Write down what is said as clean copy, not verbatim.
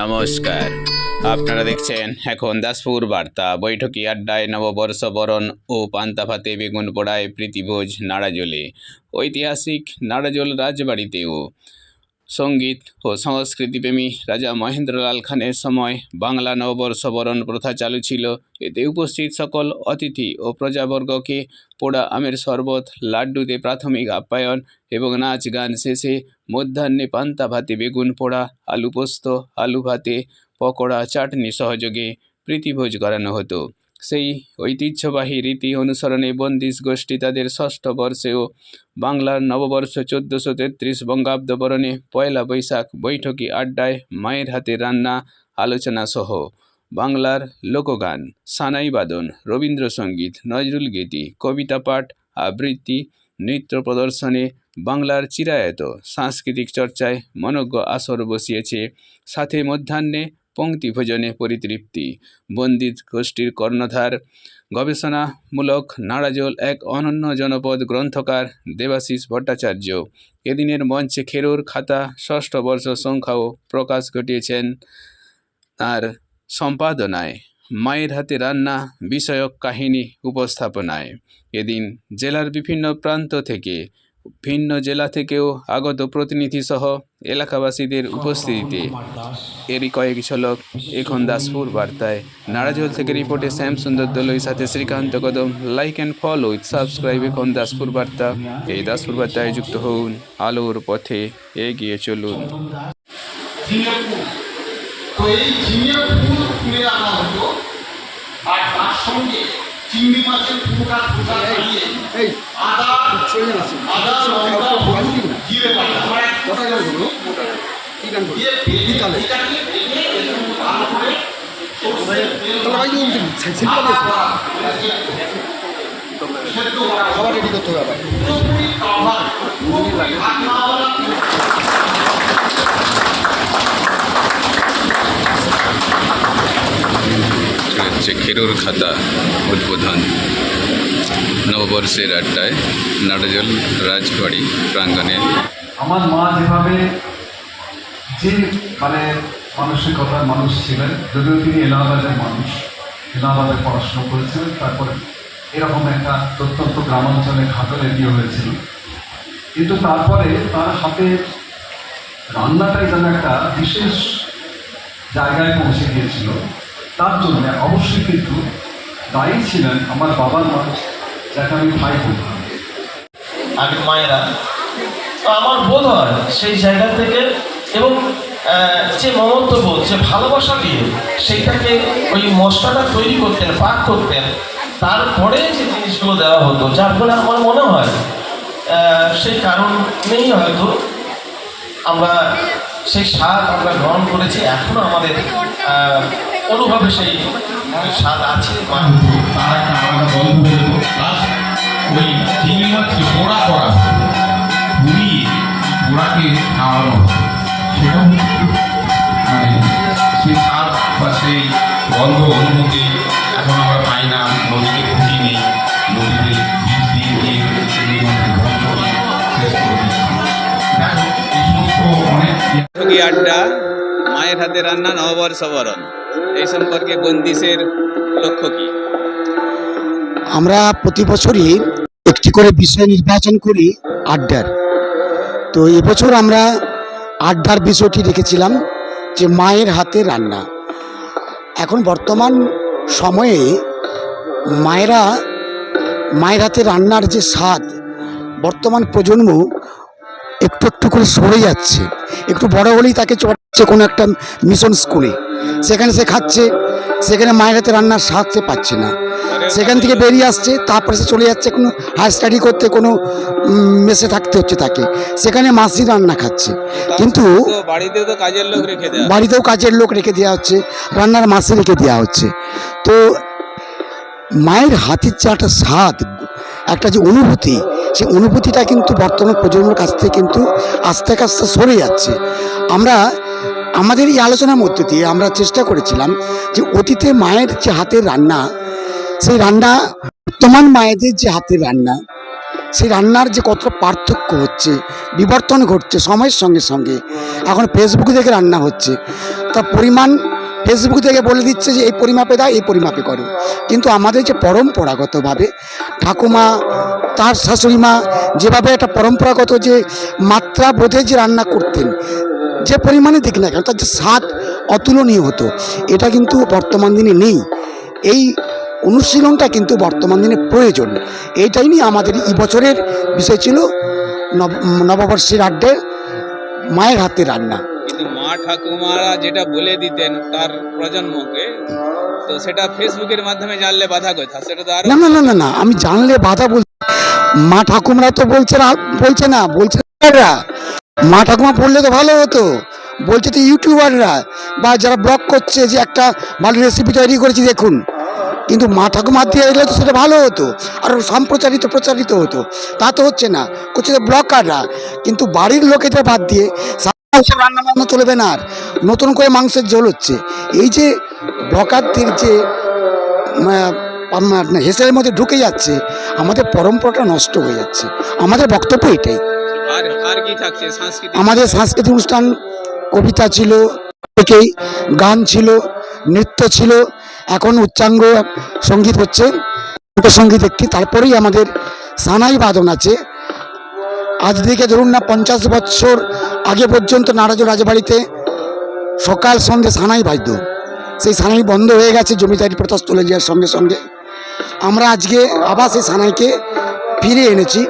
নমস্কার, আপনারা দেখছেন এখন দাসপুর বার্তা। বৈঠকি আড্ডায় নববর্ষ বরণ ও পান্তা ভাতে বেগুন পোড়ায় প্রীতিভোজ নাড়াজোলে। ঐতিহাসিক নাড়াজোল রাজবাড়িতেও সঙ্গীত ও সংস্কৃতিপ্রেমী রাজা মহেন্দ্রলাল খানের সময় বাংলা নববর্ষ বরণ প্রথা চালু ছিল। এতে উপস্থিত সকল অতিথি ও প্রজাবর্গকে পোড়া আমের শরবত, লাড্ডুতে প্রাথমিক আপ্যায়ন এবং নাচ গান শেষে মধ্যাহ্নে পান্তা ভাতে বেগুন পোড়া, আলু পোস্ত, আলু ভাতে, পকোড়া, চাটনি সহযোগে প্রীতিভোজ করানো হতো। সেই ঐতিহ্যবাহী রীতি অনুসরণে বন্দিশ গোষ্ঠী তাদের ষষ্ঠ বর্ষেও বাংলার নববর্ষ 1433 বঙ্গাব্দ বরণে পয়লা বৈশাখ বৈঠকি আড্ডায় মায়ের হাতে রান্না, আলোচনা সহ বাংলার লোকগান, সানাই বাদন, রবীন্দ্রসঙ্গীত, নজরুল গীতি, কবিতা পাঠ, আবৃত্তি, নৃত্য প্রদর্শনে বাংলার চিরায়ত সাংস্কৃতিক চর্চায় মনোজ্ঞ আসর বসিয়েছে। সাথে মধ্যাহ্নে পংক্তি ভোজনে পরিতৃপ্তি। বন্দিত গোষ্ঠীর কর্ণধার, গবেষণামূলক নাড়াজোল এক অনন্য জনপদ গ্রন্থকার দেবাশিস ভট্টাচার্য এদিনের মঞ্চে খেরোর খাতা ষষ্ঠ বর্ষ সংখ্যাও প্রকাশ ঘটিয়েছেন। আর সম্পাদনায় মায়ের হাতে রান্না বিষয়ক কাহিনী উপস্থাপনায় এদিন জেলার বিভিন্ন প্রান্ত থেকে, ভিন্ন জেলা থেকেও আগত প্রতিনিধি সহ এলাকাবাসীদের উপস্থিতিতে এরই কয়েক ঝলক এখন দাসপুর বার্তায়। নাড়াজোল থেকে রিপোর্টে শ্যাম সুন্দর দলুইর সাথে শ্রীকান্ত কদম। Like and follow with subscribe এখন দাসপুর বার্তা। এই দাসপুর বার্তায় যুক্ত হন, আলোর পথে এগিয়ে চলুন। আর তার সঙ্গে চিংড়ি মাছের ফুলকা ফুলকা দিয়ে আদা লঙ্কা হলুদ জিরে বাটা দিয়ে খাবার রেডি করতে হবে। খেরোর খাতা উদ্বোধন নববর্ষের আড্ডায় নাড়াজোল রাজবাড়ি প্রাঙ্গণে। আমার মা যেভাবে যে মানসিকতার মানুষ ছিলেন, যদিও তিনি এলাহাবাদের মানুষ, এলাহাবাদে পড়াশোনা করেছিলেন, তারপরে এরকম একটা প্রত্যন্ত গ্রামাঞ্চলে ঘাটলে বিয়ে হয়েছিল, কিন্তু তারপরে তার হাতে রান্নাটাই যেন একটা বিশেষ জায়গায় পৌঁছে গিয়েছিল। তার জন্য অবশ্যই কিন্তু দায়ী ছিলেন আমার বাবার মা, যাকে আমি ভাই বলতাম। আগের মায়েরা, তো আমার বোধ হয় সেই জায়গা থেকে এবং যে মমত্ববোধ, যে ভালোবাসা দিয়ে সেইটাকে ওই মশলাটা তৈরি করতেন, পাক করতেন, তারপরে যে জিনিসগুলো দেওয়া হতো, যার ফলে আমার মনে হয় সেই কারণ নেই হয়তো আমরা সেই স্বাদ আমরা গ্রহণ করেছি, এখনো আমাদের অনুভবে সেই স্বাদ আছে। তার একটা আলাদা গল্প বেরোতো, প্লাস ওই চিংড়ি মাছকে পোড়া করা হতো, পুড়িয়ে পোড়াকে খাওয়ানো হতো। সেটা মানে সেই স্বাদ বা সেই গন্ধ অনুভূতি এখন আমরা পাই না। নদীতে খুঁজি নেই, নদীতে বীজ দিয়ে দিয়ে চিংড়ি মাছকে ধ্বংস করে শেষ করে দিচ্ছি। দেখো এই সমস্ত অনেক বৈঠকি আড্ডা, মায়ের হাতে রান্না, নববর্ষ বরণ, এই সম্পর্কে বন্দিশের লক্ষ্য কি? আমরা প্রতি বছরই একটি করে বিষয় নির্বাচন করি আড্ডার। তো এবছর আমরা আড্ডার বিষয়টি রেখেছিলাম যে মায়ের হাতে রান্না। এখন বর্তমান সময়ে মায়ের হাতে রান্নার যে স্বাদ, বর্তমান প্রজন্ম একটু একটু করে সরে যাচ্ছে। একটু বড় হলেই তাকে চড়াচ্ছে কোনো একটা মিশন স্কুলে, সেখানে সে খাচ্ছে, সেখানে মায়ের হাতে রান্নার স্বাদ সে পাচ্ছে না। সেখান থেকে বেরিয়ে আসছে, তারপরে সে চলে যাচ্ছে কোনো হায়ার স্টাডি করতে, কোনো মেসে থাকতে হচ্ছে তাকে, সেখানে মাসি রান্না খাচ্ছে। কিন্তু বাড়িতেও কাজের লোক রেখে দেওয়া হচ্ছে, রান্নার মাসি রেখে দেওয়া হচ্ছে। তো মায়ের হাতের যে একটা স্বাদ, একটা যে অনুভূতি, সেই অনুভূতিটা কিন্তু বর্তমান প্রজন্মের কাছ থেকে কিন্তু আস্তে আস্তে সরে যাচ্ছে। আমরা আমাদের এই আলোচনার মধ্যে দিয়ে আমরা চেষ্টা করেছিলাম যে অতীতে মায়ের যে হাতের রান্না, সেই রান্না বর্তমান মায়েদের যে হাতের রান্না, সেই রান্নার যে কত পার্থক্য হচ্ছে, বিবর্তন ঘটছে সময়ের সঙ্গে সঙ্গে। এখন ফেসবুক থেকে রান্না হচ্ছে, তার পরিমাণ ফেসবুক থেকে বলে দিচ্ছে যে এই পরিমাপে দাও, এই পরিমাপে করো। কিন্তু আমাদের যে পরম্পরাগতভাবে ঠাকুমা, তার শাশুড়ি মা যেভাবে একটা পরম্পরাগত যে মাত্রা বোধে যে রান্না করতেন, যে পরিমাণে দিক না কেন তার যে স্বাদ অতুলনীয় হতো, এটা কিন্তু বর্তমান দিনে নেই। এই অনুশীলনটা কিন্তু বর্তমান দিনে প্রয়োজন। এইটাই নিয়ে আমাদের এই বছরের বিষয় ছিল নববর্ষের আড্ডায় মায়ের হাতের রান্না। কিন্তু মা ঠাকুমারা যেটা বলে দিতেন তার প্রজন্মকে, তো সেটা ফেসবুকের মাধ্যমে জানলে বাধা কোথা, সেটা তো আরো না না না না না, আমি জানলে বাধা বলছি। মা ঠাকুমরা তো বলছে না মা ঠাকুমা বললে তো ভালো হতো, বলছে তো ইউটিউবাররা বা যারা ব্লগ করছে যে একটা ভালো রেসিপি তৈরি করেছি দেখুন। কিন্তু মা ঠাকুমা দিয়ে এলে তো সেটা ভালো হতো, আর প্রচারিত হতো। তা তো হচ্ছে না, করছে তো ব্লগাররা। কিন্তু বাড়ির লোকেদের বাদ দিয়ে সব রান্না বান্না চলবে না, আর নতুন করে মাংসের ঝোল হচ্ছে। এই যে ব্লগারদের যে হেসেলের মধ্যে ঢুকে যাচ্ছে, আমাদের পরম্পরাটা নষ্ট হয়ে যাচ্ছে। আমাদের বক্তব্য এটাই। আর আর কি থাকছে সাংস্কৃতিক? আমাদের সাংস্কৃতিক অনুষ্ঠান, কবিতা ছিল, থেকেই গান ছিল, নৃত্য ছিল, এখন উচ্চাঙ্গ সঙ্গীত হচ্ছে, সঙ্গীত একটি। তারপরেই আমাদের সানাই বাদন আছে। আজ থেকে ধরুন না 50 বছর আগে পর্যন্ত নারাজ রাজবাড়িতে সকাল সন্ধ্যে সানাই বাজত। সেই সানাই বন্ধ হয়ে গেছে জমিদারি প্রথা চলে যাওয়ার সঙ্গে সঙ্গে। আমরা আজকে আবার সেই সানাইকে ফিরে এনেছি।